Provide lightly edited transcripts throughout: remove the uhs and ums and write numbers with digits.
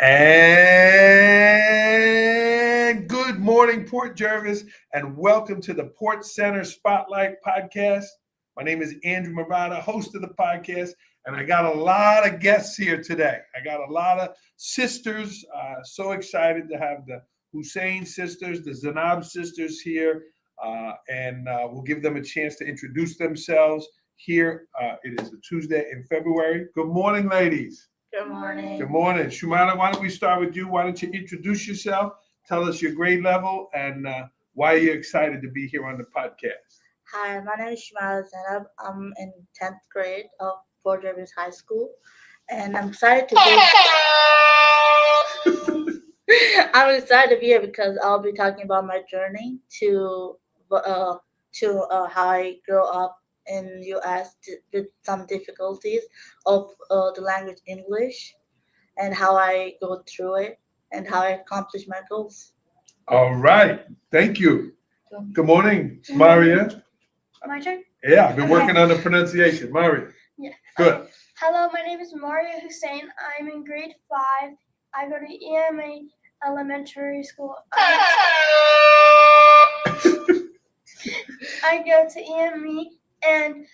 And good morning, Port Jervis, and welcome to the Port Center Spotlight Podcast. My name is Andrew Murata, host of the podcast, and I got a lot of guests here today. I got a lot of sisters. So excited to have the Hussain sisters, the Zainab sisters here, and we'll give them a chance to introduce themselves here. It is a Tuesday in February. Good morning, ladies. Good morning. Good morning. Shumaila, why don't we start with you? Why don't you introduce yourself, tell us your grade level, and why you're excited to be here on the podcast. Hi, my name is Shumaila Zainab. I'm in 10th grade of Port Jervis High School, and I'm excited to be I'm excited to be here because I'll be talking about my journey to how I grew up in U.S. With some difficulties of the language English, and how I go through it and how I accomplish my goals. All right. Thank you. Good morning, Mariyah. My turn? Yeah, I've been working on the pronunciation. Mariyah. Yeah. Good. Hello, my name is Mariah Hussain. I'm in grade 5. I go to EMA Elementary School. I go to EME, and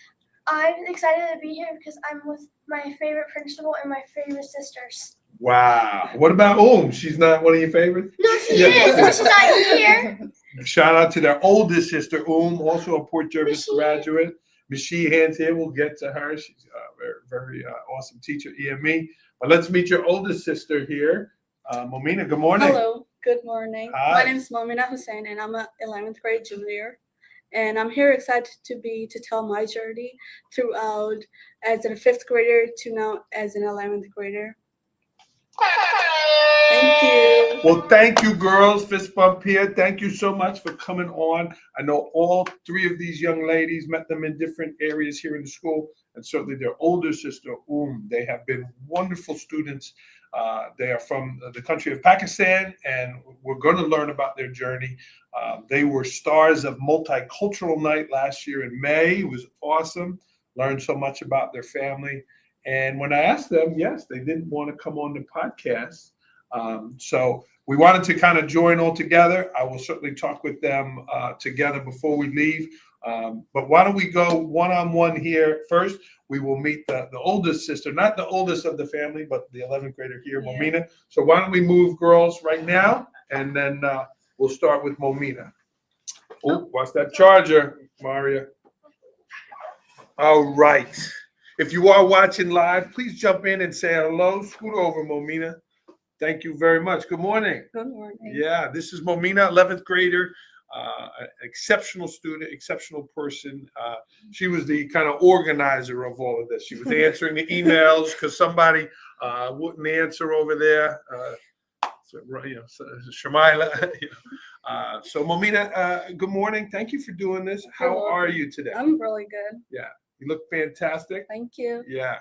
I'm excited to be here because I'm with my favorite principal and my favorite sisters. Wow. What about She's not one of your favorites? No, she is, but she's not here. Shout out to their oldest sister, also a Port Jervis graduate. Miss Sheehan's here. We'll get to her. She's a very awesome teacher, EME. But let's meet your oldest sister here, Momina. Good morning. Hello. Good morning. Hi. My name is Momina Hussain, and I'm an 11th grade junior. And I'm here excited to tell my journey throughout as a 5th grader to now as an 11th grader. Thank you. Well, thank you, girls. Fist bump here. Thank you so much for coming on. I know all three of these young ladies, met them in different areas here in the school, and certainly their older sister, they have been wonderful students. They are from the country of Pakistan, and we're going to learn about their journey. They were stars of Multicultural Night last year in May. It was awesome. Learned so much about their family. And when I asked them, yes, they didn't want to come on the podcast. So we wanted to kind of join all together. I will certainly talk with them together before we leave. But why don't we go one-on-one here first? We will meet the oldest sister, not the oldest of the family, but the 11th grader here, Yeah. Momina. So why don't we move girls right now, and then we'll start with Momina. Oh, watch that charger, Maria. All right. If you are watching live, please jump in and say hello. Scoot over, Momina. Thank you very much. Good morning. Good morning. Yeah, this is Momina, 11th grader, exceptional student, exceptional person. She was the kind of organizer of all of this. She was answering the emails because somebody wouldn't answer over there. Shumaila. So Momina, good morning. Thank you for doing this. How are you today? I'm really good. Yeah, you look fantastic. Thank you. Yeah.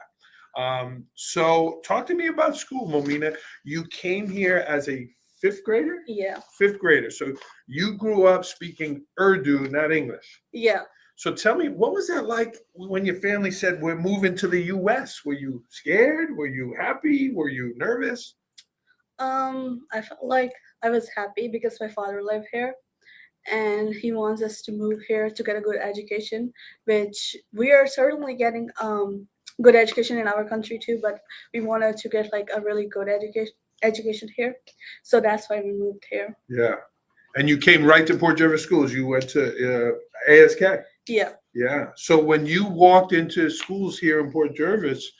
So talk to me about school, Momina. You came here as a 5th grader? Yeah. 5th grader. So you grew up speaking Urdu, not English. Yeah. So tell me, what was that like when your family said we're moving to the U.S.? Were you scared? Were you happy? Were you nervous? I felt like I was happy because my father lived here, and he wants us to move here to get a good education, which we are certainly getting good education in our country too, but we wanted to get like a really good education here, so that's why we moved here. Yeah. And you came right to Port Jervis schools. You went to ASK. Yeah. Yeah. So when you walked into schools here in Port Jervis,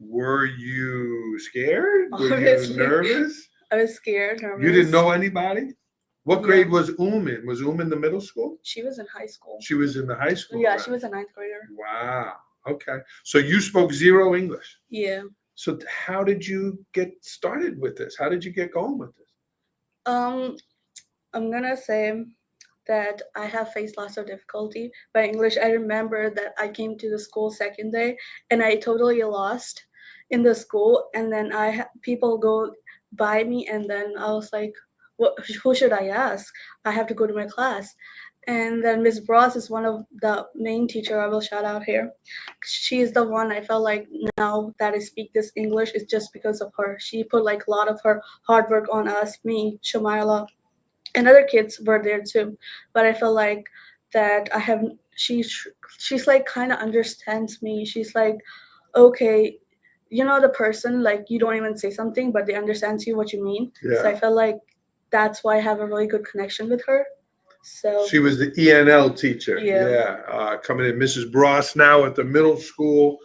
were you scared? Were you Obviously. nervous? I was scared, nervous. You didn't know anybody? What Yeah. grade was in? Was in the middle school? She was in high school. She was in the high school. Yeah, right? she was a 9th grader. Wow. Okay. So you spoke zero English. Yeah. So how did you get started with this? How did you get going with this? I'm gonna say that I have faced lots of difficulty by English. I remember that I came to the school second day and I totally lost in the school, and then people go by me, and then I was like, who should I ask? I have to go to my class. And then Miss Bros is one of the main teacher I will shout out here. She's the one I felt like now that I speak this English is just because of her. She put like a lot of her hard work on us, me, Shumaila, and other kids were there too. But I feel like that I have she's like kind of understands me. She's like, okay, you know the person like you don't even say something, but they understands you what you mean. So I Yeah. felt like that's why I have a really good connection with her. So She was the ENL teacher. Yeah. Yeah. Coming in, Mrs. Bross now at the middle school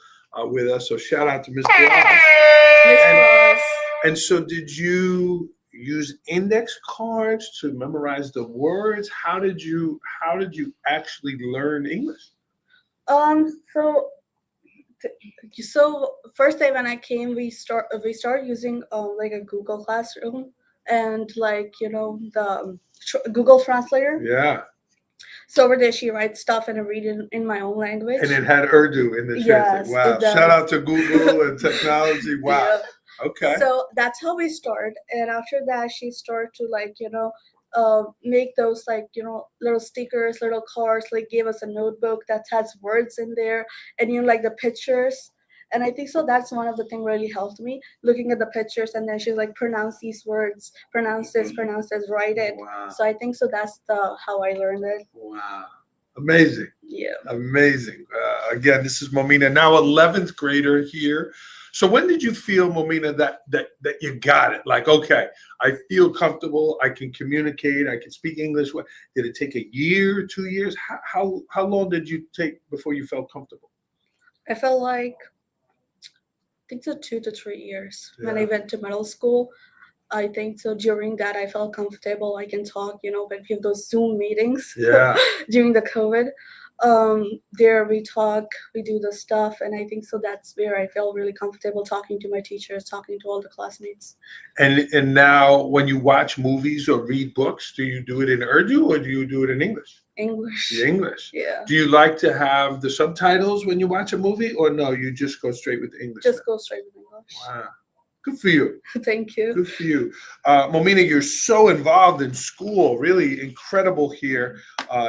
with us. So shout out to Miss Bross. Miss And- Ross. And so, did you use index cards to memorize the words? How did you actually learn English? So so first day when I came, we start using like a Google Classroom and like the Google Translator. Yeah, So over there, she writes stuff and I read it in my own language. and it had Urdu in the translate. Yes, Wow! it does. Shout out to Google and technology. Wow. Yeah. Okay. So that's how we start, and after that, she started to like make those like little stickers, little cards. Like gave us a notebook that has words in there, and like the pictures. And I think so. That's one of the things really helped me looking at the pictures, and then she's like pronounce these words, pronounce this, write it. Wow. So I think so. That's the how I learned it. Wow. Amazing. Yeah. Amazing. Again, this is Momina, now 11th grader here. So when did you feel, Momina, that you got it? Like, okay, I feel comfortable. I can communicate. I can speak English. Did it take a year, 2 years? How long did you take before you felt comfortable? I felt like I think so 2 to 3 years when I Yeah. went to middle school. I think so during that I felt comfortable. I can talk, when we have those Zoom meetings Yeah. during the COVID. There we talk, we do the stuff, and I think so that's where I felt really comfortable talking to my teachers, talking to all the classmates. And now when you watch movies or read books, do you do it in Urdu or do you do it in English? English. The English. Yeah. Do you like to have the subtitles when you watch a movie, or no, you just go straight with the English? Just go straight with English. Wow. Good for you. Thank you. Good for you. Momina, you're so involved in school, really incredible here.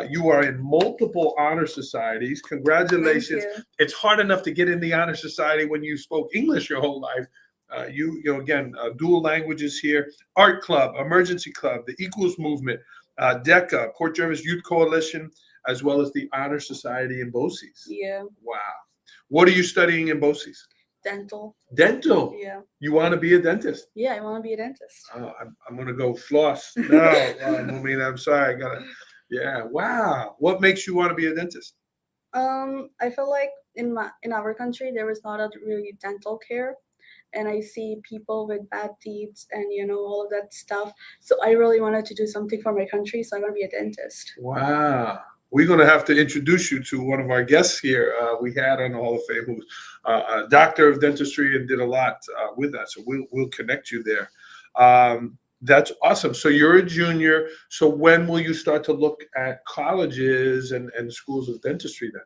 You are in multiple honor societies. Congratulations. Thank you. It's hard enough to get in the honor society when you spoke English your whole life. Again, dual languages here. Art Club, Emergency Club, the Equals Movement, DECA, Port Jervis Youth Coalition, as well as the Honor Society in BOCES. Yeah. Wow. What are you studying in BOCES? Dental. Dental. Yeah. You want to be a dentist? Yeah, I want to be a dentist. Oh, I'm gonna go floss. No, Momina, I'm sorry. I gotta. Yeah. Wow. What makes you want to be a dentist? I feel like in our country there is not a really dental care, and I see people with bad teeth and all of that stuff. So I really wanted to do something for my country, so I want to be a dentist. Wow. We're going to have to introduce you to one of our guests here. We had on the Hall of Fame who's a doctor of dentistry and did a lot with that. So we'll connect you there. That's awesome. So you're a junior. So when will you start to look at colleges and schools of dentistry then?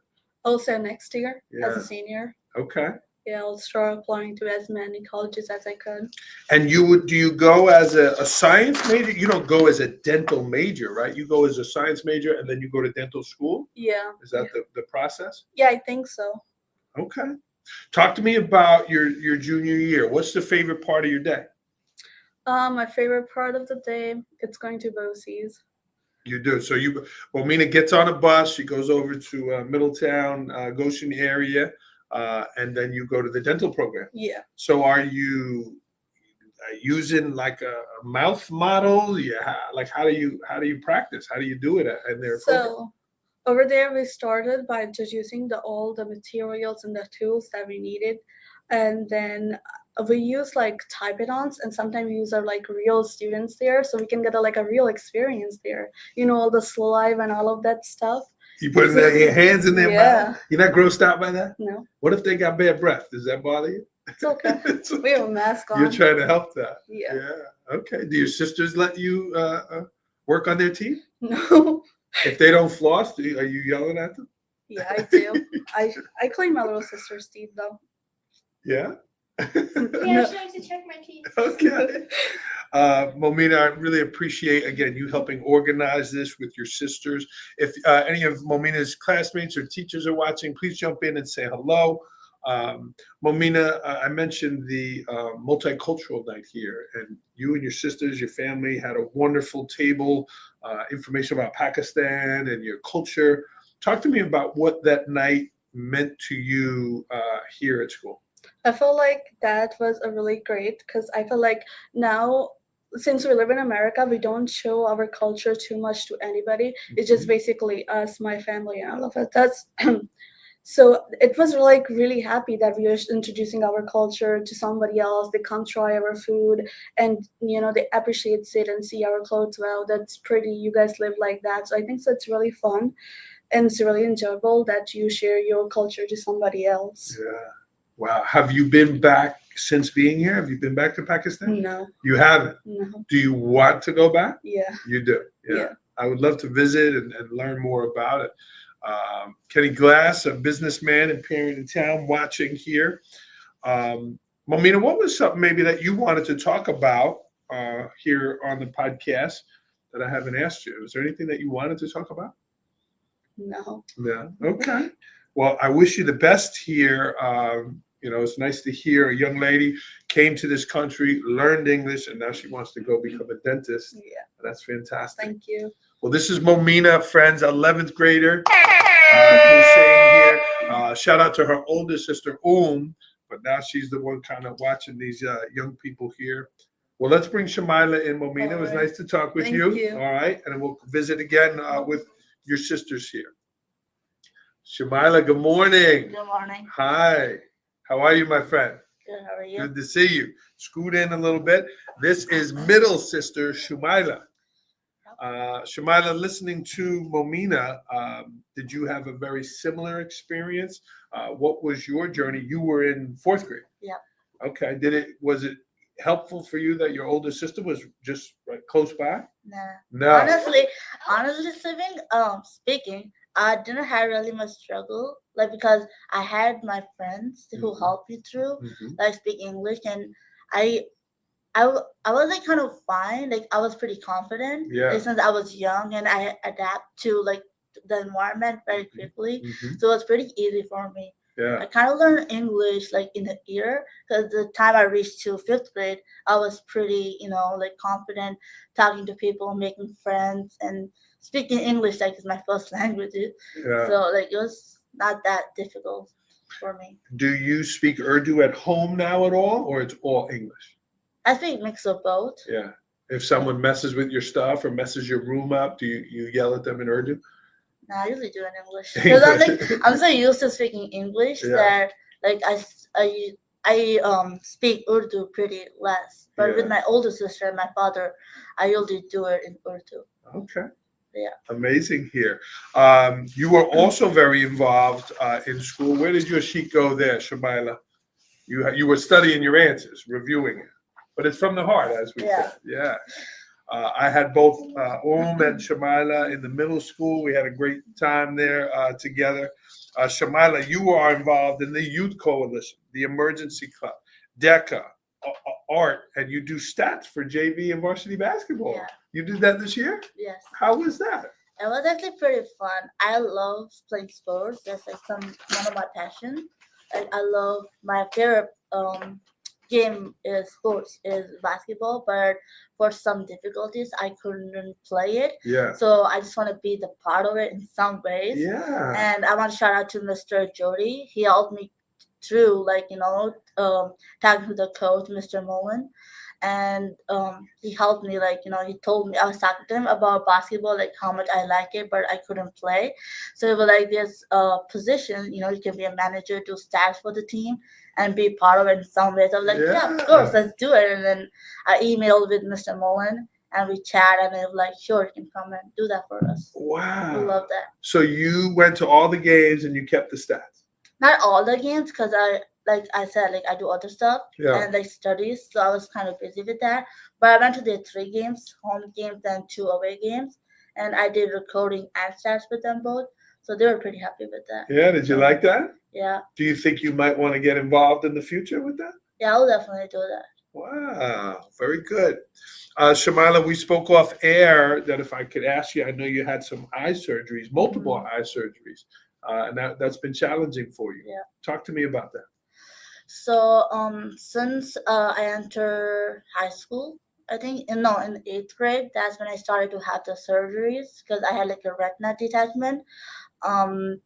Also next year as Yeah. a senior. Okay. Yeah, I'll start applying to as many colleges as I could. And do you go as a science major? You don't go as a dental major, right? You go as a science major and then you go to dental school? Yeah. Is that the process? Yeah, I think so. Okay. Talk to me about your junior year. What's the favorite part of your day? My favorite part of the day, it's going to BOCES. You do. So Mina gets on a bus. She goes over to Middletown, Goshen area, and then you go to the dental program. Yeah. So are you using like a mouth model? Yeah. Like how do you practice? How do you do it in their program? So over there we started by introducing all the materials and the tools that we needed, and then we use like type-it-ons, and sometimes we use our like real students there, so we can get a real experience there. All the saliva and all of that stuff. You put your hands in their Yeah. mouth? You're not grossed out by that? No, What if they got bad breath? Does that bother you? it's okay. It's We have a mask on. You're trying to help that. Yeah. Yeah. Okay. Do your sisters let you work on their teeth? No. If they don't floss, are you yelling at them? Yeah, I do. I clean my little sister's teeth though. Yeah. Yeah, she likes to check my teeth. Okay. Momina, I really appreciate, again, you helping organize this with your sisters. If any of Momina's classmates or teachers are watching, please jump in and say hello. Momina, I mentioned the multicultural night here, and you and your sisters, your family had a wonderful table, information about Pakistan and your culture. Talk to me about what that night meant to you here at school. I feel like that was a really great because I feel like now, since we live in America, we don't show our culture too much to anybody. It's just basically us, my family, and all of it. That's so it was like really happy that we are introducing our culture to somebody else. They come try our food, and they appreciate it and see our clothes. Wow, that's pretty. You guys live like that. So I think so. It's really fun, and it's really enjoyable that you share your culture to somebody else. Yeah. Wow. Have you been back since being here? Have you been back to Pakistan? No, You haven't. no, Do you want to go back? yeah. You do. Yeah. Yeah. I would love to visit and learn more about it. Kenny Glass, a businessman and parent in town, watching here. Momina, what was something maybe that you wanted to talk about here on the podcast that I haven't asked you? Is there anything that you wanted to talk about? No. Yeah. Okay. Well, I wish you the best here. It's nice to hear a young lady came to this country, learned English, and now she wants to go become a dentist. Yeah. That's fantastic. Thank you. Well, this is Momina, friends, 11th grader. Hussain here. Shout out to her older sister, but now she's the one kind of watching these young people here. Well, let's bring Shumaila in, Momina. It was nice to talk with Thank you. you. All right. And then we'll visit again with your sisters here. Shumaila, good morning. Good morning. Hi. How are you, my friend? Good. How are you? Good to see you. Scoot in a little bit. This is middle sister Shumaila. Shumaila, listening to Momina, did you have a very similar experience? What was your journey? You were in fourth grade. Yeah. Okay. Was it helpful for you that your older sister was just right close by? Nah. No. Honestly speaking, I didn't have really much struggle, like because I had my friends who Mhm. helped me through, Mhm. like speak English, and I was like kind of fine, like I was pretty confident, Yeah. like, since I was young and I adapt to like the environment very quickly, Mhm. so it was pretty easy for me. I Yeah. kind of learned English like in a year because the time I reached to fifth grade, I was pretty, like confident talking to people, making friends, and speaking English like is my first language. Yeah. So like it was not that difficult for me. Do you speak Urdu at home now at all, or it's all English? I speak mix of both. Yeah. If someone messes with your stuff or messes your room up, do you yell at them in Urdu? No, I usually do it in English because I'm so used to speaking English Yeah. that like I speak Urdu pretty less. But with Yeah. my older sister and my father, I usually do it in Urdu. Okay. Yeah. Amazing here. You were also very involved in school. Where did your sheet go there, Shumaila? You were studying your answers, reviewing it, but it's from the heart, as we Yeah. said. Yeah. I had both and Shumaila in the middle school. We had a great time there together. Shumaila, you are involved in the Youth Coalition, the Emergency Club, DECA, Art, and you do stats for JV and varsity basketball. Yeah. You did that this year? Yes. How was that? It was actually pretty fun. I love playing sports. That's like one of my passions. Like I love my favorite game is sports is basketball, but for some difficulties I couldn't play it. Yeah. So I just want to be the part of it in some ways. Yeah. And I want to shout out to Mr. Jody. He helped me through, talking to the coach, Mr. Mullen, and he helped me. He told me I was talking to him about basketball, like how much I like it, but I couldn't play. So it was like this position. You can be a manager, do stats for the team, and be part of it in some ways. I was like, yeah, of course, let's do it. And then I emailed with Mr. Mullen. And we chat, and they were like, sure, you can come and do that for us. Wow. I love that. So you went to all the games and you kept the stats? Not all the games, because I said, I do other stuff Yeah. and studies, so I was kind of busy with that. But I went to the 3 games, home games and 2 away games, and I did recording and stats with them both, so they were pretty happy with that. Yeah, did you like that? Yeah, Do you think you might want to get involved in the future with that? yeah, I'll definitely do that. Wow, very good. Shumaila, we spoke off air that if I could ask you, I know you had some eye surgeries, multiple eye surgeries, and that's been challenging for you. Yeah. Talk to me about that. So since I entered high school, I think in eighth grade, that's when I started to have the surgeries because I had like a retina detachment. Um,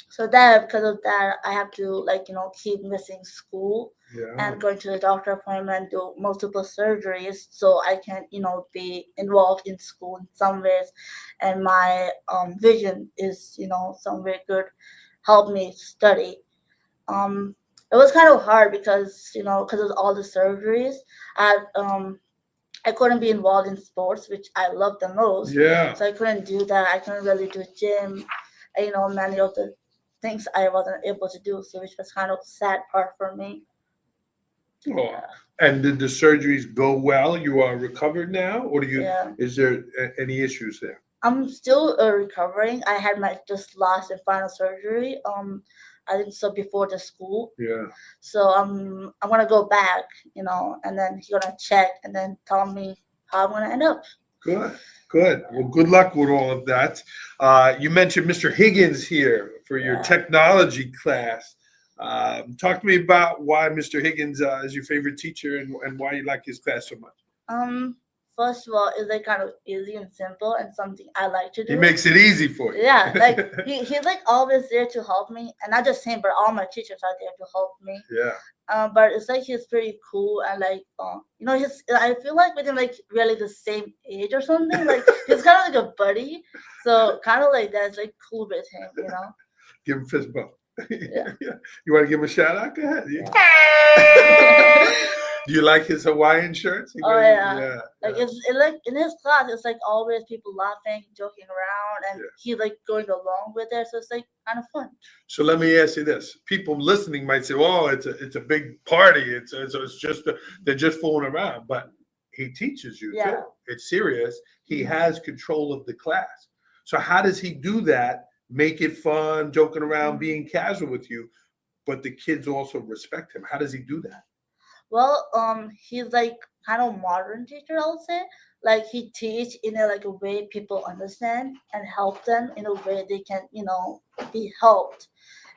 so that because of that, I have to like keep missing school Yeah. and going to the doctor appointment, do multiple surgeries, so I can be involved in school in some ways, and my vision is somewhere good, help me study. um it was kind of hard because because of all the surgeries. I couldn't be involved in sports, which I love the most. Yeah. So I couldn't do that. I couldn't really do gym. Many of the things I wasn't able to do, so which was kind of sad part for me. Oh. And did the surgeries go well? You are recovered now, or Yeah. is there any issues there? I'm still recovering. I had my just last and final surgery. I think so before the school. Yeah. So I'm gonna go back, and then he's gonna check and then tell me how I'm gonna end up. Good. Good. Well, good luck with all of that. You mentioned Mr. Higgins here for your Yeah. technology class. Talk to me about why Mr. Higgins is your favorite teacher and why you like his class so much. First of all, it's like kind of easy and simple and something I like to do. He makes it easy for you. Yeah, like he's like always there to help me, and not just him, but all my teachers are there to help me. Yeah. But it's like he's pretty cool and like he's I feel like with him like really the same age or something. Like he's kind of like a buddy, so kind of like that's like cool with him. Give him fist bump. Yeah. You want to give him a shout out? Go ahead. Yeah. Do you like his Hawaiian shirts? Oh yeah. Yeah. Like like in his class, it's like always people laughing, joking around, and Yeah. he's like going along with it. So it's like kind of fun. So let me ask you this: people listening might say, "Oh, it's a big party. It's just they're just fooling around." But he teaches you Yeah. too. It's serious. He has control of the class. So how does he do that? Make it fun, joking around, being casual with you, but the kids also respect him. How does he do that? Well, he's like kind of modern teacher, I would say. Like he teach in a like a way people understand and help them in a way they can, be helped.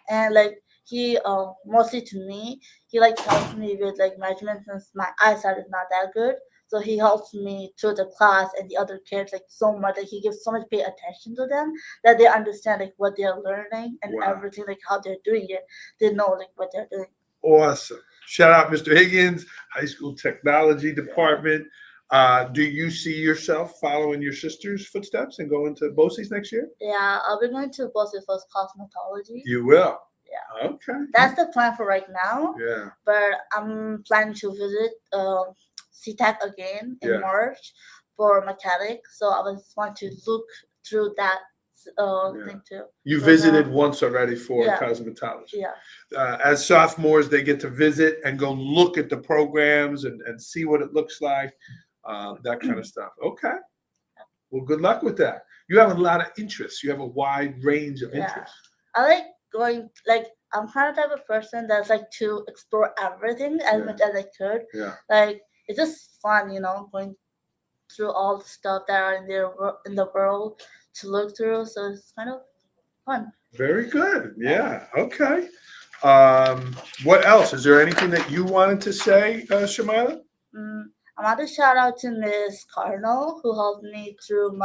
And like he mostly to me, he like helps me with like measurements since my eyesight is not that good. So he helps me through the class and the other kids like so much. Like he gives so much pay attention to them that they understand like what they're learning and Wow. everything, like how they're doing it. They know like what they're doing. Awesome. Shout out Mr. Higgins, high school technology department. Do you see yourself following your sister's footsteps and going to BOCES next year? Yeah, I'll be going to Boston for cosmetology. You will. Yeah. Okay. That's the plan for right now. Yeah. But I'm planning to visit CTAC again in Yeah. March for mechanic. So I just want to look through that Yeah. thing too. You So visited now- once already for Yeah. cosmetology. Yeah. As sophomores, they get to visit and go look at the programs and see what it looks like, that kind of stuff. Okay. Well, good luck with that. You have a lot of interests. You have a wide range of Yeah. interests. I like going like I'm kind of type of person that's like to explore everything as Yeah. much as I could. Yeah. Like it's just fun, going through all the stuff that are in the world to look through. So it's kind of fun. Very good. Yeah. Okay. What else? Is there anything that you wanted to say, Shumaila? I want to shout out to Miss Cardinal who helped me through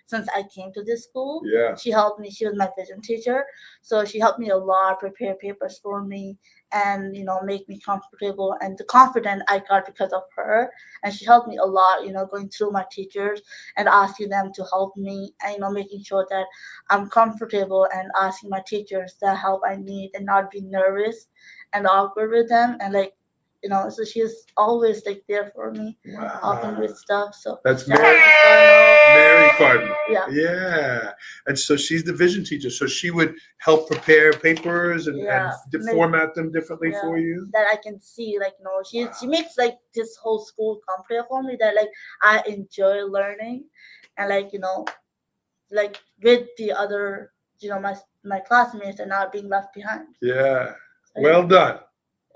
since I came to this school. Yeah. She helped me. She was my vision teacher, so she helped me a lot, prepare papers for me, and make me comfortable and the confident I got because of her. And she helped me a lot, going through my teachers and asking them to help me, and making sure that I'm comfortable and asking my teachers the help I need and not be nervous and awkward with them and like. So she's always like there for me, helping with stuff. So That's shout out Mary, Miss Cardinal. Mary Cardinal. Yeah. Yeah. And so she's the vision teacher. So she would help prepare papers and Yeah. format them differently Yeah. for you. That I can see, like, she Wow. she makes like this whole school comfortable for me. That like I enjoy learning, and like like with the other my classmates and not being left behind. Yeah. So, Well done.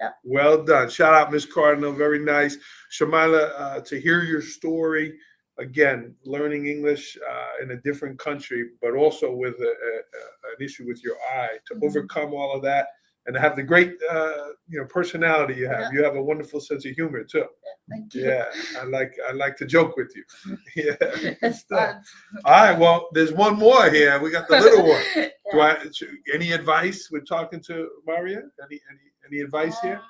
Yeah. Well done. Shout out, Miss Cardinal. Very nice. Shumaila, to hear your story, again, learning English in a different country, but also with an issue with your eye, to overcome all of that and have the great personality you have. Yeah. You have a wonderful sense of humor too. Thank you. Yeah, I like to joke with you. Yeah. good It's stuff. fun. All right, well, there's one more here. We got the little one. Yeah. Any advice with talking to Mariyah? Any advice here?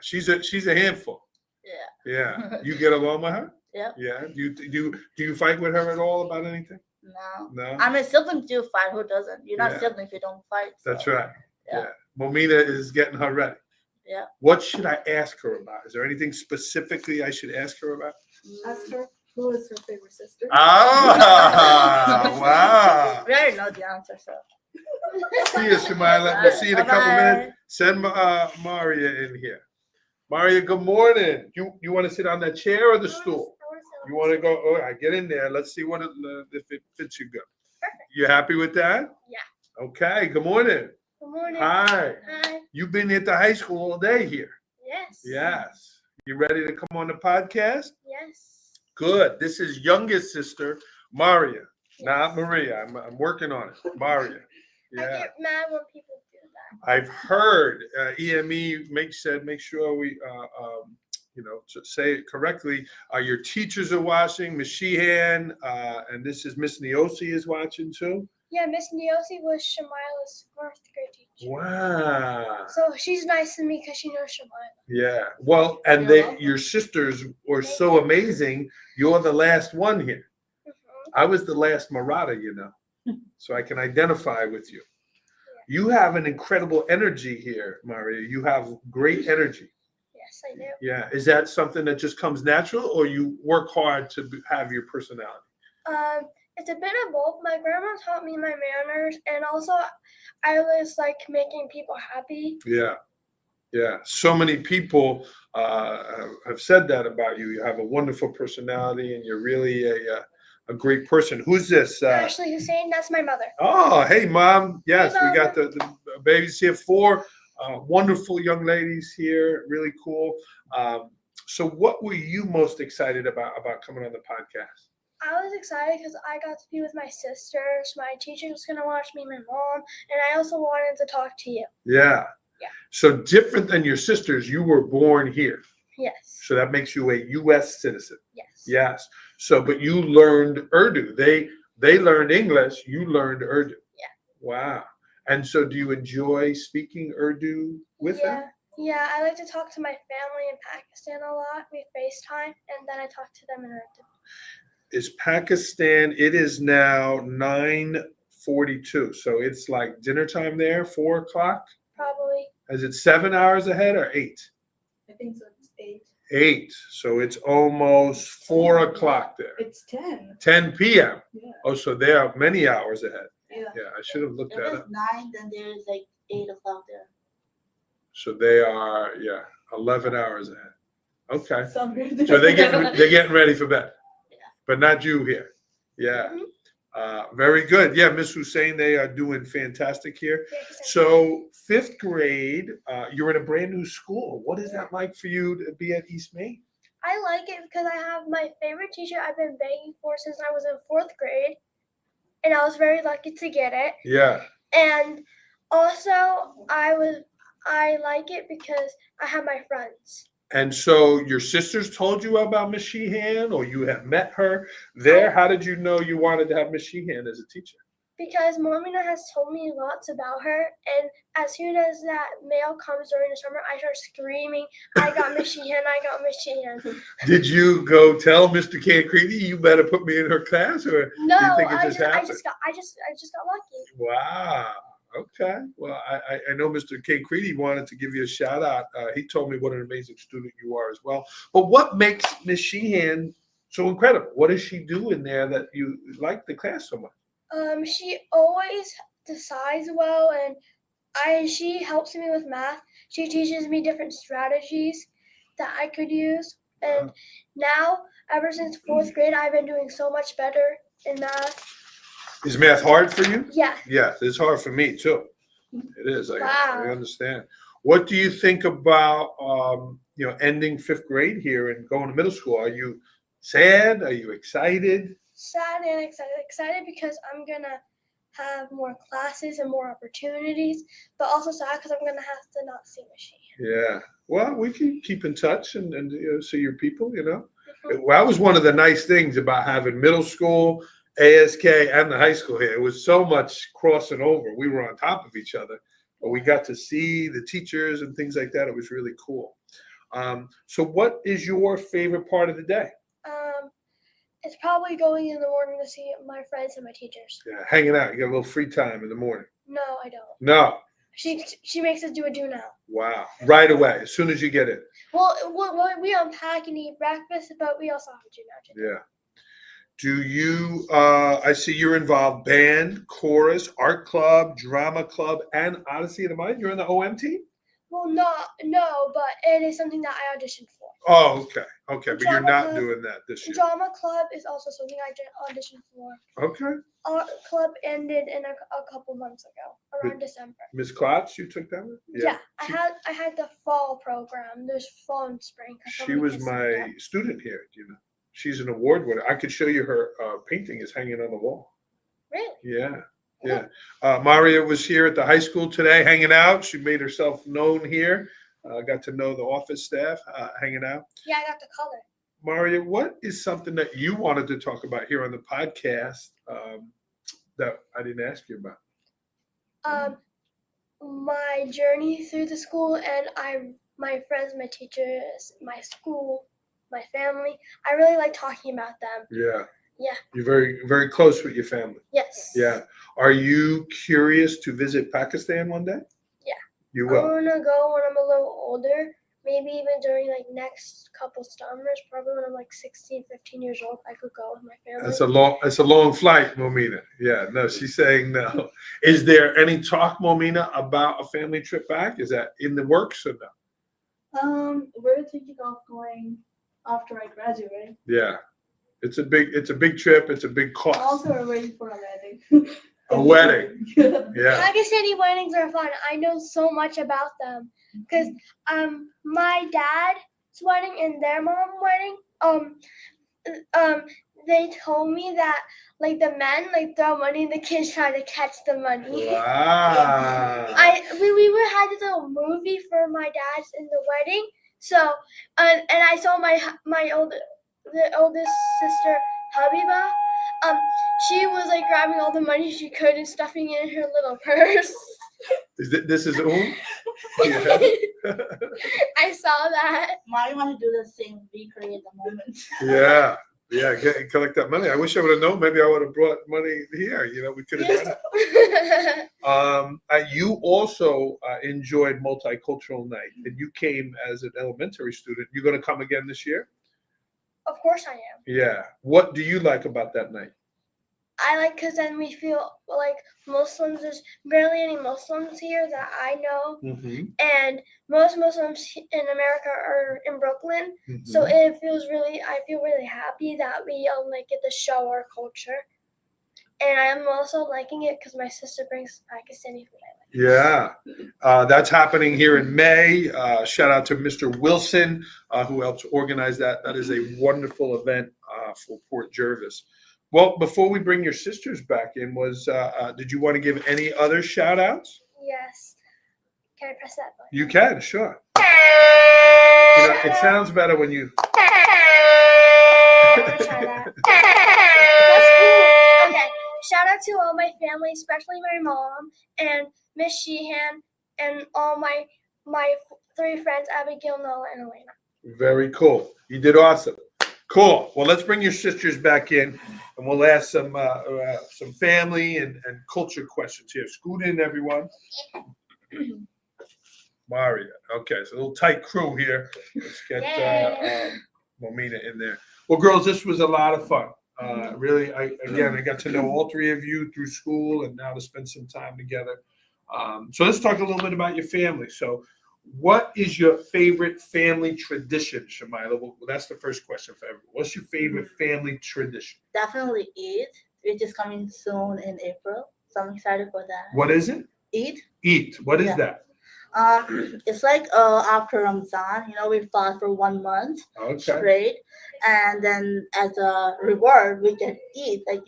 She's a handful. Yeah. Yeah. You get along with her? Yeah. Yeah. Do you fight with her at all about anything? No. No. I mean, siblings do fight. Who doesn't? You're not Yeah. sibling if you don't fight. So. That's right. Yeah. Yeah. Momina is getting her ready. Yeah. What should I ask her about? Is there anything specifically I should ask her about? Ask her who is her favorite sister. Ah, wow. We already know the answer, so. See you, Shumaila. We'll see you in a couple Bye-bye. minutes. Send Mariyah in here. Mariyah, good morning. You want to sit on that chair or the stool? You want to go? All right, get in there. Let's see if it fits you good. Perfect. You happy with that? Yeah. Okay. Good morning. Good morning. Hi. Hi. You've been at the high school all day here. Yes. Yes. You ready to come on the podcast? Yes. Good. This is youngest sister Mariyah, not Yes. Maria. I'm working on it. Mariyah. I Yeah. get mad when people do that. I've heard EME make sure we to say it correctly. Your teachers are watching. Miss Sheehan and this is Miss Neosi is watching too. Yeah, Miss Neosi was Shumaila's 4th grade teacher. Wow. So she's nice to me because she knows Shumaila. Yeah. Well, and your sisters were so amazing. You're the last one here. I was the last Marata, so I can identify with you. You have an incredible energy here, Mariyah. You have great energy. Yes, I do. Yeah. Is that something that just comes natural or you work hard to have your personality? It's a bit of both. My grandma taught me my manners, and also I always like making people happy. Yeah. Yeah. So many people have said that about you. You have a wonderful personality and you're really a great person. Who's this? Ashley Hussain, that's my mother. Oh, hey, Mom. Yes, Hey, we got the babies here. 4 wonderful young ladies here. Really cool. So what were you most excited about coming on the podcast? I was excited because I got to be with my sisters. My teacher was going to watch me, my mom, and I also wanted to talk to you. Yeah. Yeah. So different than your sisters, you were born here. Yes. So that makes you a U.S. citizen. Yes. Yes. So, but you learned Urdu. They learned English. You learned Urdu. Yeah. Wow. And so do you enjoy speaking Urdu with them? Yeah, I like to talk to my family in Pakistan a lot. We FaceTime, and then I talk to them in Urdu. Is Pakistan, it is now 9:42. So it's like dinner time there, 4 o'clock. Probably. Is it 7 hours ahead or 8? I think so. It's 8. 8. So it's almost 4 o'clock there. It's 10. 10 p.m. Yeah. Oh, so they are many hours ahead. Yeah. Yeah, I should have looked If that it's up. 9, then there's like 8 o'clock there. So they are, 11 hours ahead. Okay. Somewhere So they're getting ready for bed. Yeah. But not you here. Yeah. Very good. Yeah, Miss Hussain, they are doing fantastic here. So 5th grade, you're in a brand new school. What is that like for you to be at East Main? I like it because I have my favorite teacher I've been begging for since I was in 4th grade, and I was very lucky to get it. Yeah. And also, I like it because I have my friends. And so your sisters told you about Miss Sheehan, or you have met her there? How did you know you wanted to have Miss Sheehan as a teacher? Because Momina has told me lots about her, and as soon as that mail comes during the summer, I start screaming, "I got Miss Sheehan! I got Miss Sheehan!" Did you go tell Mr. Cancreedy you better put me in her class, or No, do you think it I just just happened? got lucky. Wow. Okay. Well, I know Mr. Cancreedy wanted to give you a shout out. He told me what an amazing student you are as well. But what makes Miss Sheehan so incredible? What does she do in there that you like the class so much? She always decides well, and she helps me with math. She teaches me different strategies that I could use. And now, ever since 4th grade, I've been doing so much better in math. Is math hard for you? Yeah. Yes, it's hard for me too. It is. I Wow. understand. What do you think about ending 5th grade here and going to middle school? Are you sad? Are you excited? Sad and excited. Excited because I'm gonna have more classes and more opportunities, but also sad because I'm gonna have to not see Michelle. Yeah. Well, we can keep in touch and see your people. Mhm. Well, that was one of the nice things about having middle school, ASK, and the high school here. It was so much crossing over. We were on top of each other, but we got to see the teachers and things like that. It was really cool. So what is your favorite part of the day? It's probably going in the morning to see my friends and my teachers. Yeah, hanging out. You got a little free time in the morning. No, I don't. No. She makes us do a do now. Wow. Right away, as soon as you get in. Well, we unpack and eat breakfast, but we also have a do now. Yeah. Do you, I see you're involved band, chorus, art club, drama club, and Odyssey of the Mind. You're in the OM team? Well, no, but it is something that I auditioned for. Oh, okay. Okay, but you're Drama not club- doing that this year. Drama club is also something I auditioned for. Okay. Art club ended in a couple months ago, around December. Ms. Klotz, you took that one? Yeah, She- I had the fall program. There's fall and spring. 'cause She somebody was kissed me my up. student here, She's an award winner. I could show you her painting is hanging on the wall. Really? Yeah. Yeah. Mariyah was here at the high school today hanging out. She made herself known here. Got to know the office staff hanging out. Yeah, I got the color. Mariyah, what is something that you wanted to talk about here on the podcast that I didn't ask you about? My journey through the school and my friends, my teachers, my school, my family. I really like talking about them. Yeah. Yeah. You're very, very close with your family. Yes. Yeah. Are you curious to visit Pakistan one day? Yeah. You I will. want to go when I'm a little older. Maybe even during like next couple summers, probably when I'm like 16, 15 years old, I could go with my family. It's a long flight, Momina. Yeah, no, she's saying no. Is there any talk, Momina, about a family trip back? Is that in the works or no? We're thinking of going after I graduate. Yeah. It's a big trip, it's a big cost. Also, we're waiting for a wedding. A wedding. Yeah. Pakistani weddings are fun. I know so much about them because my dad's wedding and their mom wedding they told me that like the men like throw money and the kids try to catch the money. Wow. We were had this little movie for my dad's in the wedding. So and I saw the oldest sister Habiba. She was like grabbing all the money she could and stuffing it in her little purse. This is Yeah. I saw that. Mari want to do the same. Recreate the moment. Yeah. Yeah, collect that money. I wish I would have known. Maybe I would have brought money here. We could have done it. You also enjoyed Multicultural Night, and you came as an elementary student. You going to come again this year? Of course I am. Yeah. What do you like about that night? I like because then we feel like Muslims. There's barely any Muslims here that I know, Mm-hmm. and most Muslims in America are in Brooklyn. Mm-hmm. So it feels I feel really happy that we like get to show our culture, and I'm also liking it because my sister brings Pakistani food. Yeah, that's happening here in May. Shout out to Mr. Wilson who helps organize that. That is a wonderful event for Port Jervis. Well, before we bring your sisters back in, did you want to give any other shout outs? Yes. Can I press that button? You can, sure. It sounds better when you. I'm gonna try that. That's cool. Okay. Shout out to all my family, especially my mom and Miss Sheehan and all my 3 friends, Abigail, Noah, and Elena. Very cool. You did awesome. Cool. Well, let's bring your sisters back in, and we'll ask some family and culture questions here. Scoot in, everyone. Mariyah. Okay, it's a little tight crew here. Let's get Momina in there. Well, girls, this was a lot of fun. Really, I got to know all 3 of you through school, and now to spend some time together. So let's talk a little bit about your family. So what is your favorite family tradition, Shumaila? Well, that's the first question for everyone. What's your favorite family tradition? Definitely Eid, which is coming soon in April. So I'm excited for that. What is it? Eid. Eat. What is Yeah. that? It's like after Ramadan, we fast for 1 month Okay. straight, and then as a reward we can eat, like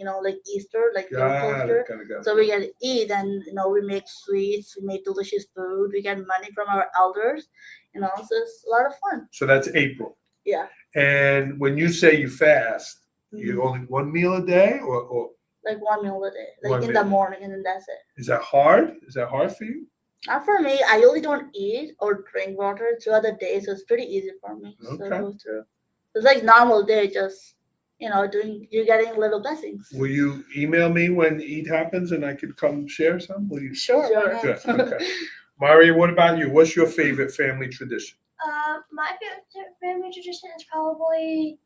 Easter, like your Got culture. it. Got it. So we can eat, and we make sweets, we make delicious food, we get money from our elders, so it's a lot of fun. So that's April. Yeah. And when you say you fast, you only one meal a day, or Like 1 meal a day, like One in meal. the morning, and then that's it. is that hard? Is that hard for you? Not for me. I usually don't eat or drink water throughout the day, so it's pretty easy for me. Okay. So go through. It's like normal day, just you're getting little blessings. Will you email me when Eid happens and I could come share some? Will you? Sure. Sure. Why Good. not? Okay. Maria, what about you? What's your favorite family tradition? My favorite family tradition is probably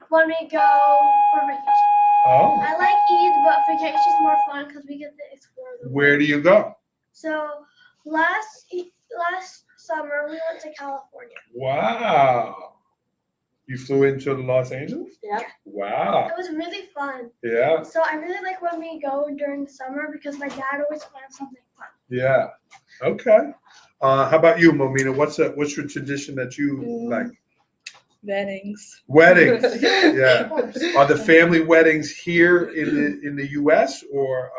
when we go for vacation. Oh, I like Eid, but vacation is more fun because we get to explore the world. where do you go? So last summer we went to California. Wow. You flew into Los Angeles? Yeah. Wow. It was really fun. Yeah. So I really like when we go during the summer because my dad always plans something fun. Yeah. Okay. How about you, Momina? What's your tradition that you like? Weddings. Weddings. Of Yeah. course. Are the family weddings here in the U.S. or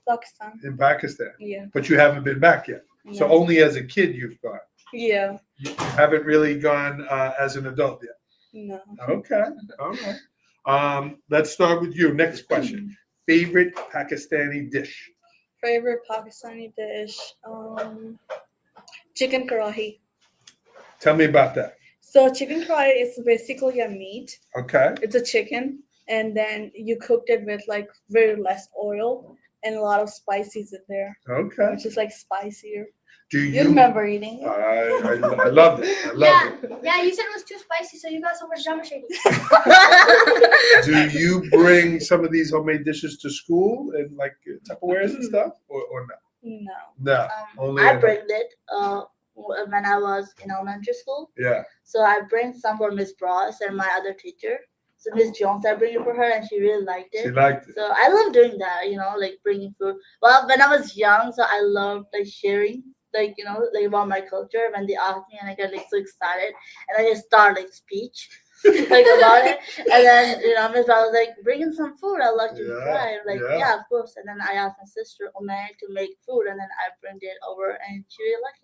Pakistan. in Pakistan? Yeah. But you haven't been back yet. So No. only as a kid you've gone. Yeah. You haven't really gone as an adult yet. No. Okay. All right. Let's start with you. Next question. Favorite Pakistani dish? Favorite Pakistani dish? Chicken karahi. Tell me about that. So chicken karahi is basically a meat. Okay. It's a chicken, and then you cooked it with like very less oil and a lot of spices in there, Okay. which is like spicier. Do You you? remember eating it? I loved it. I loved it. Yeah, you said it was too spicy, so you got so much jama shady. Do you bring some of these homemade dishes to school and like Tupperwares and stuff, or not? No. No. Only I at bring it when I was in elementary school. Yeah. So I bring some for Miss Bros and my other teacher. So Miss Jones, I bring it for her, and she really liked She it. liked it. So I love doing that, like bringing food. Well, when I was young, so I loved like sharing, like about my culture. When they asked me, and I get like so excited, and I just start like speech, like about it. And then Miss Bros was like, "Bring in some food. I'd like to Yeah, try." I'm like, yeah. yeah, of course. And then I asked my sister Omay to make food, and then I bring it over, and she really liked it.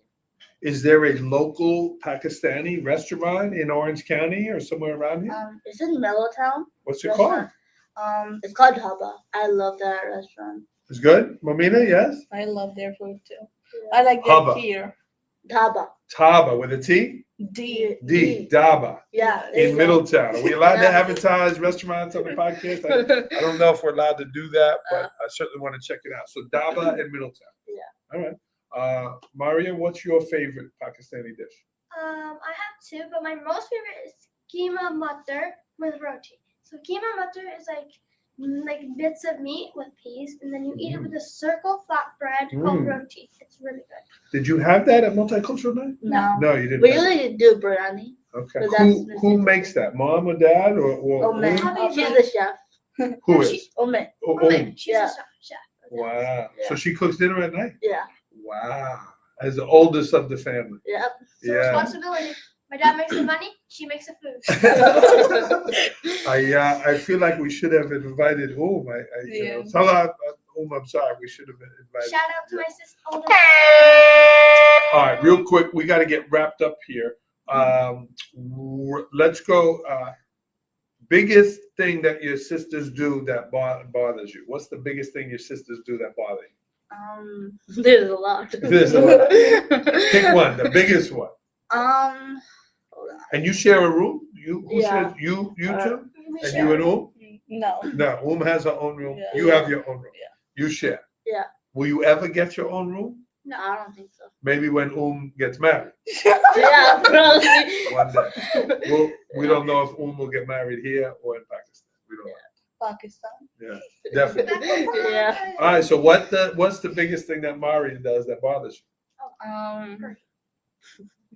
Is there a local Pakistani restaurant in Orange County or somewhere around here? It's in Mellowtown. What's it called? Restaurant. It's called Dhaba. I love that restaurant. It's good. Momina, yes. I love their food too. Yeah. I like Hubba. their here. Dhaba. Taba with a T? D. D. Daba. Yeah. there In you go. Middletown. Are we allowed to Yeah. advertise restaurants on the podcast? I don't know if we're allowed to do that, but I certainly want to check it out. So Daba in Middletown. Yeah. All right. Maria, what's your favorite Pakistani dish? I have two, but my most favorite is keema mutter with roti. So keema mutter is like bits of meat with peas, and then you eat it with a circle flatbread called Mm. roti. It's really good. Did you have that at Multicultural Night? No. No, you didn't. We have it. usually do biryani. Okay. But that's Who makes that? Mom or dad or Omay. Mommy She's makes- the chef. who is? Omay. Oh, Oh, wait, she's Yeah. a chef. wow. Yeah. So she cooks dinner at night? Yeah. Wow. As the oldest of the family. Yep. So Yeah. responsibility. My dad makes the money, she makes the food. I feel like we should have invited Yeah. Tell her, I'm sorry, we should have invited. Shout out to my sister. Older All right, real quick, we got to get wrapped up here. Let's go. Biggest thing that your sisters do that bothers you? What's the biggest thing your sisters do that bother you? There's a lot. There's a lot. Pick one, the biggest one. Hold on. And you share a room? You who Yeah. shares? You two? We And share. you and No. No, has her own room. Yeah. You have your own room. Yeah. You share. Yeah. Will you ever get your own room? No, I don't think so. Maybe when gets married Yeah, probably. one day. Well, we don't know if will get married here or in Pakistan. We don't know. Pakistan. Yeah, definitely. Yeah. All right. So what's the biggest thing that Mari does that bothers you?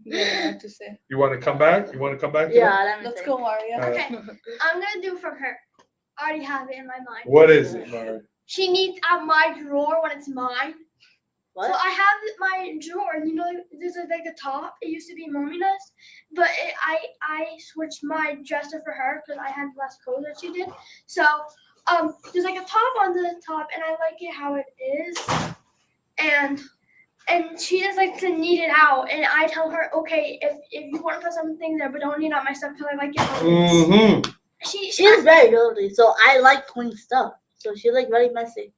Yeah, what to say. You want to come back? You want to come back? To Yeah, that? let me Let's think. go, Maria. Uh, Okay, I'm gonna do from her. I already have it in my mind. What is it, Mari? She needs out my drawer when it's mine. What? So I have my drawer, and there's like a top. It used to be Momina's, but I switched my dresser for her because I had less clothes than she did. So there's like a top on the top, and I like it how it is, and she just likes to knead it out, and I tell her, okay, if you want to put something there, but don't knead out my stuff because I like it how it is. Mm-hmm. She's very dirty, so I like clean stuff. So she's like very messy.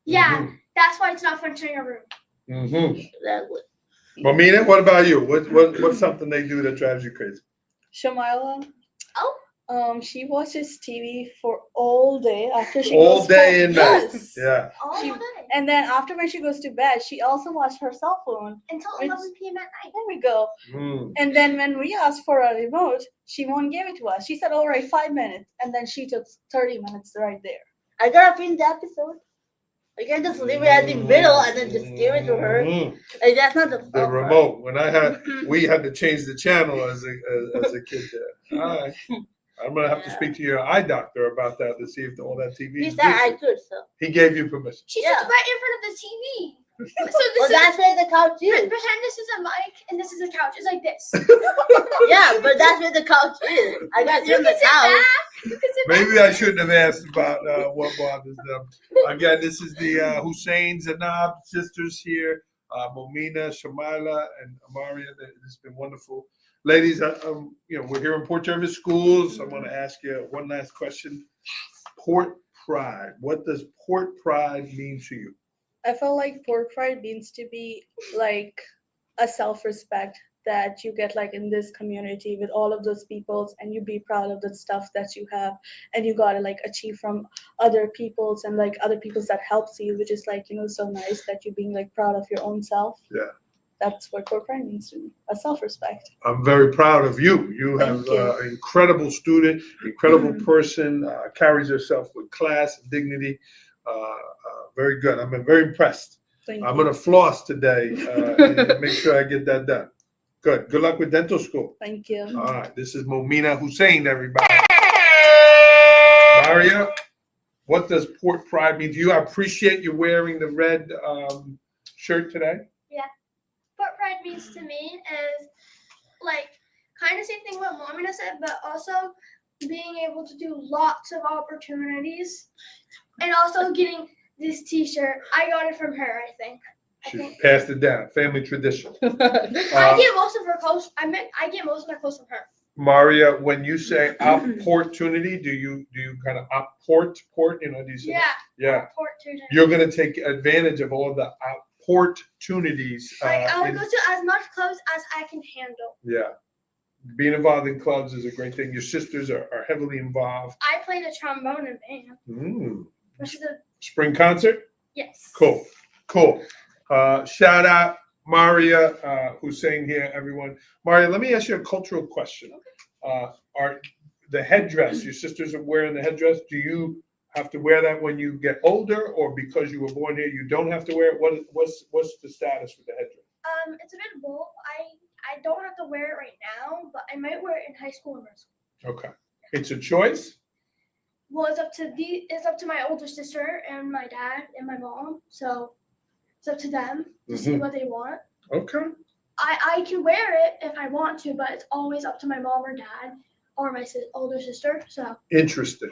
Yeah, that's why it's not fun sharing a room. Mm-hmm. Exactly. Momina, what about you? What's something they do that drives you crazy? Shumaila. Oh. She watches TV for all day after she All goes day home. and night. Yes. Yeah. All She- day And then after when she goes to bed, she also watches her cell phone. until Which- 11 p.m. at night. There we go. Mm. And then when we asked for a remote, she won't give it to us. She said, all right, 5 minutes. And then she took 30 minutes right there. I gotta finish the episode. I can't just leave it at the middle and then just give it to her. Mhm. Like that's not the The fun part. remote. When we had to change the channel as a kid there. All right. I'm gonna have to Yeah. speak to your eye doctor about that to see if all that TV He is said I good. could, so. He gave you permission. She Yeah. sits right in front of the TV. So this Well, is that's where the couch is. pretend this is a mic and this is a couch. It's like this. Yeah, but that's where the couch is. I got You in the can sit couch. back. You can sit Maybe back. I shouldn't have asked about what bothers them. Again, this is the Hussain Zainab sisters here, Momina, Shumaila, and Mariyah. It's been wonderful, ladies. We're here in Port Jervis Schools. I want to ask you one last question. Port pride. What does port pride mean to you? I felt like port pride means to be like a self-respect that you get like in this community with all of those peoples, and you be proud of the stuff that you have, and you gotta like achieve from other peoples and like other peoples that helps you, which is like so nice that you being like proud of your own self. Yeah. That's what port pride means to me, a self-respect. I'm very proud of you. You have Thank you. an incredible student, incredible person, carries herself with class and dignity. Very good. I'm very impressed. Thank I'm you. going to floss today and make sure I get that done. Good. Good luck with dental school. Thank you. All right. This is Momina Hussain, everybody. Mariyah, what does port pride mean to you? I appreciate you wearing the red shirt today. Port pride means to me is like kind of same thing what Momina said, but also being able to do lots of opportunities, and also getting this T-shirt. I got it from her, I think. She passed it down. Family tradition. I get most of her clothes. I get most of my clothes from her. Mariyah, when you say opportunity, do you kind of port? Do you say Yeah. Yeah. Opportunity. You're going to take advantage of all the opportunities. I'll go to as much clothes as I can handle. Yeah. Being involved in clubs is a great thing. Your sisters are heavily involved. I play the trombone in band, Mm. which is a Spring concert? yes. Cool. Shout out Mariyah, Hussain here, everyone. Mariyah, let me ask you a cultural question. Are the headdress, your sisters are wearing the headdress, do you have to wear that when you get older, or because you were born here, you don't have to wear it? What's the status with the headdress? It's a bit of both. I don't have to wear it right now, but I might wear it in high school and middle school. Okay. It's a choice? Well, it's up to my older sister and my dad and my mom. So it's up to them to see what they want. Okay. I can wear it if I want to, but it's always up to my mom or dad or my older sister. So Interesting.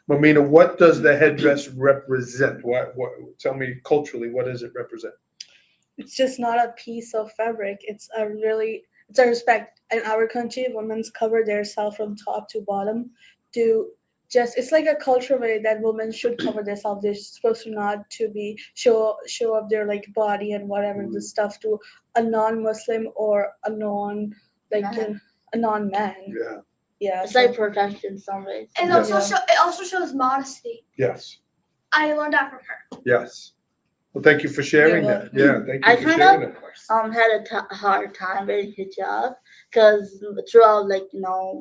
Momina, what does the headdress represent? What tell me culturally, what does it represent? It's just not a piece of fabric. It's a respect. In our country, women cover themselves from top to bottom. It's like a cultural way that women should cover themselves. They're supposed to not to be show up their like body and whatever the stuff to a non-Muslim or a non non-man. Yeah. Yeah. It's like protection in some ways. and Yeah. it also shows modesty. Yes. I learned that from her. Yes. Well, thank you for sharing You're that. Yeah, thank you I for kind sharing of that. had a hard time wearing hijab because throughout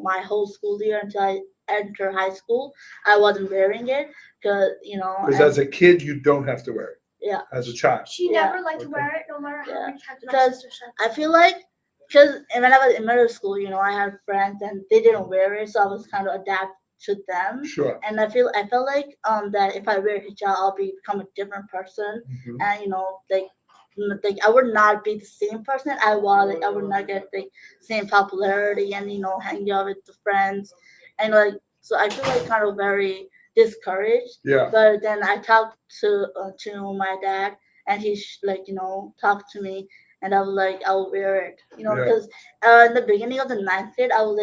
my whole school year until I enter high school, I wasn't wearing it because Because as a kid, you don't have to wear it. Yeah. As a child. She Yeah. never liked to Okay. wear it, no matter how Yeah. many times my Because sister said. I feel like because when I was in middle school, I had friends and they didn't wear it, so I was kind of adapt to them. Sure. And I felt like that if I wear hijab, I'll become a different person, Mhm. and like like I would not be the same person I was. Like I would not get the same popularity and hanging out with the friends, and like so I feel like kind of very discouraged. Yeah. But then I talked to my dad, and he talked to me, and I was like, I'll wear it, Yeah. because in the beginning of the ninth grade, I was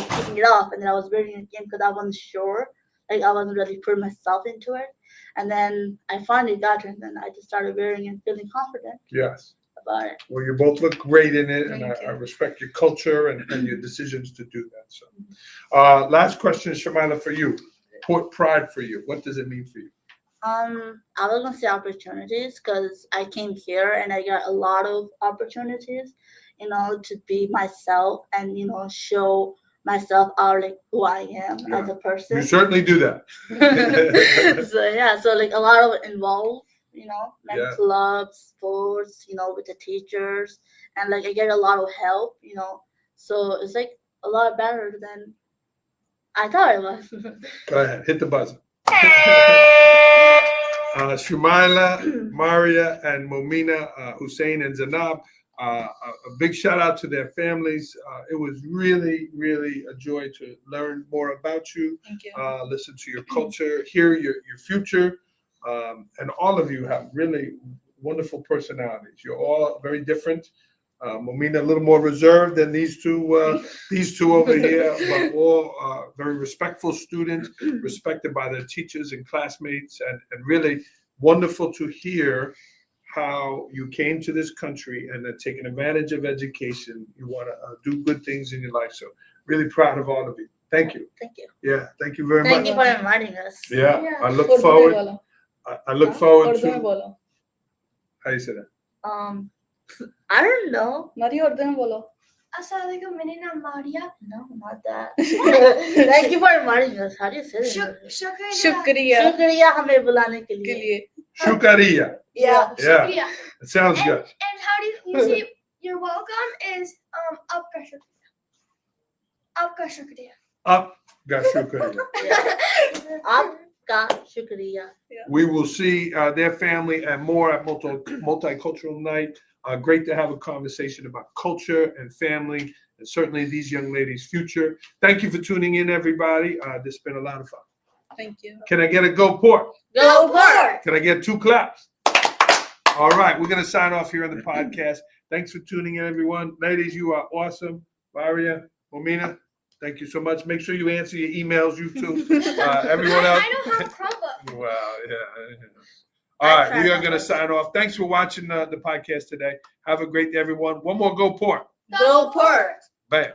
taking it off, and then I was wearing it again because I wasn't sure, like I wasn't really putting myself into it, and then I finally got it, and then I just started wearing it and feeling confident Yes. about it. Well, you both look great in it, and Thank I you. respect your culture and your decisions to do that. So, last question, Shumaila, for you. Port pride for you. What does it mean for you? I was gonna say opportunities because I came here and I got a lot of opportunities, to be myself and show myself out like who I am as a person. You certainly do that. So yeah, so like a lot of it involved, like Yeah. clubs, sports, with the teachers, and like I get a lot of help, so it's like a lot better than I thought it was. Go ahead, hit the buzzer. Shumaila, Mariyah, and Momina, Hussain, and Zainab. A big shout out to their families. It was really, really a joy to learn more about you, Thank you. listen to your culture, hear your future. And all of you have really wonderful personalities. You're all very different. Momina a little more reserved than these two over here, but all very respectful students, respected by their teachers and classmates, and really wonderful to hear how you came to this country and are taking advantage of education. You want to do good things in your life. So really proud of all of you. Thank you. Thank you. Yeah, thank you very Thank much. you for inviting us. Yeah, Yeah. I look Urdu mein forward. bolo. I look forward Urdu mein to. bolo. How you say that? I don't know. Mariya, Urdu mein bolo. Assalamualaikum, Momina Shumaila. No, not that. Thank you for inviting us. How do you say it? Shukriya. Shukriya शुक्रिया हमें बुलाने के के लिए. लिए. Shukariya. Yeah. Yeah, Shukriya. it sounds good. And how do you say you're welcome is Apka Shukriya. Apka Shukriya. Up, got Shukariya. आपका शुक्रिया. We will see their family and more at Multicultural Night. Great to have a conversation about culture and family, and certainly these young ladies' future. Thank you for tuning in, everybody. This has been a lot of fun. Thank you. Can I get a go port? Go Port! Can I get 2 claps? All right, we're going to sign off here on the podcast. Thanks for tuning in, everyone. Ladies, you are awesome. Mariyah, Momina, thank you so much. Make sure you answer your emails, you too. Everyone else. I don't have Chromebook. Well, yeah. All right, we are going to sign off. Thanks for watching the podcast today. Have a great day, everyone. One more Go Port. Go Port! Bam.